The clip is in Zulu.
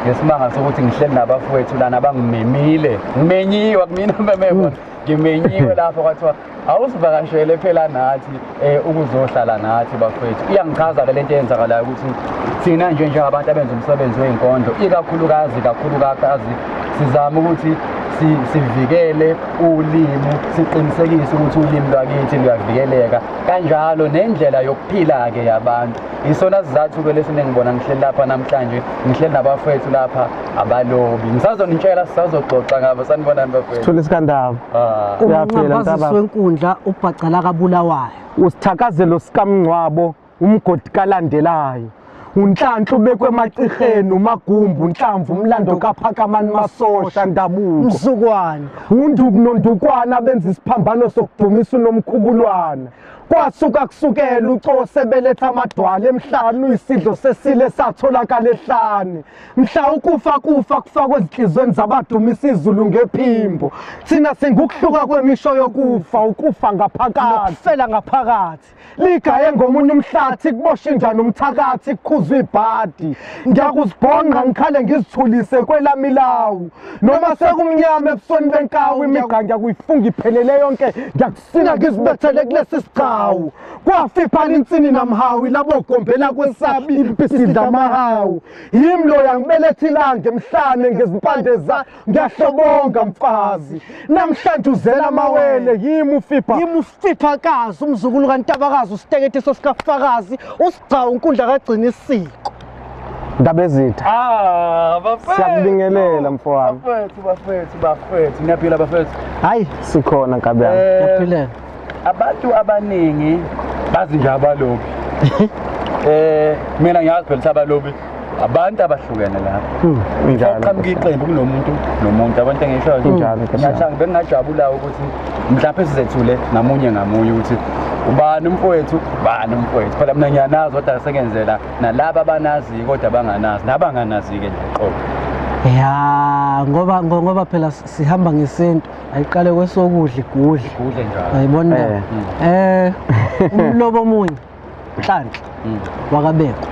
ngesimanga sokuthi ngihleli nabafowethu lana bangimemile ngimenyiwe kumina bemebona ngimenyiwe lapho kwathiwa awusivakashele phela nathi ukuzohlala nathi bafowethu. Iyangichaza-ke lento eyenzakalayo ukuthi thina njengabantu abenza umsebenzi wey'nkondlo ikakhulukazi sizama ukuthi sivikele ulimi, siqinisekise ukuthi ulimi lwakithi luyavikeleka kanjalo nendlela yokuphila-ke yabantu. Isona sizathu-ke lesi ngibona ngihleli lapha namhlanje, ngihleli nabafowethu lapha abalobi. Ngisazonitshela sisazoxoxa ngabo, sanibonani bafowethu. Thula isikandaba. Umnqambaziso wenkundla uBhacala kaBulawayo. Usithakazelo sikaMngcwabo umgodi kalandelayo. Unhlanhla ubekwe emaciheni umagumbu unhlamvu umlando kaPhakamani Masosha Ndabuko. Mzukwane. Unduku nondukwana benza isiphambano sokudumisa uNomkhubulwana. Kwasuka kusukela uCose beletha amadwala emhlanu uyisidlo sesile satholakala ehlane. Mhla ukufa kufakwe ezinhlizweni zabadumisa izulu ngephimbo. Thina singukuhluka kwemisho yokufa, ukufa ngaphakathi, fela ngaphakathi. Ligaye ngomunye umhlathi kubosha injani umthakathi kukhuzwa ibhadi. Ngiyakuzibhonqa ngikhale ngizithulise kwelami lawu. Noma sekumnyama ebusweni benkawu imigqa ngiyakuyifunga iphelele yonke ngiyakusina ngizibethele kulesi siqhawu. Kwafiphala insini namhawu labo gombela kwesabi impisidla amahawu. Yimi lo yangibeletha ilanga emhlane ngezimpande za ngiyahlobonga mfazi. Namhlanje uzela amawele yimi uFiphakazi umzukulu kaNtabakazi usitekete sosikafakazi usigcawu unkundla kagcina isiko. Ndabezitha. Bafowethu. Siyakubingelela mfowami. Bafowethu. Niyaphila bafowethu. Hayi sikhona Nkabi yami. Ngiyaphilela. Abantu abaningi bazi nje abalobi. Mina ngiyazi phela abalobi abantu abahlukene lapha. Njalo. Qhamuka iqembu kunomuntu abantu engisho njalo. Ngiyathanga bengajabula ukuthi mhlawumbe sizethule ngamunye ukuthi ubani umfowethu phela mina ngiyanazi kodwa sekenzela nalabo abanazi kodwa banganazi nabanganazi-ke nje qobo. Ya ngoba phela sihamba ngesinto ayiqale kwesokudla igudle njalo ayibona umlobo omunye Nhlanhla wakabeko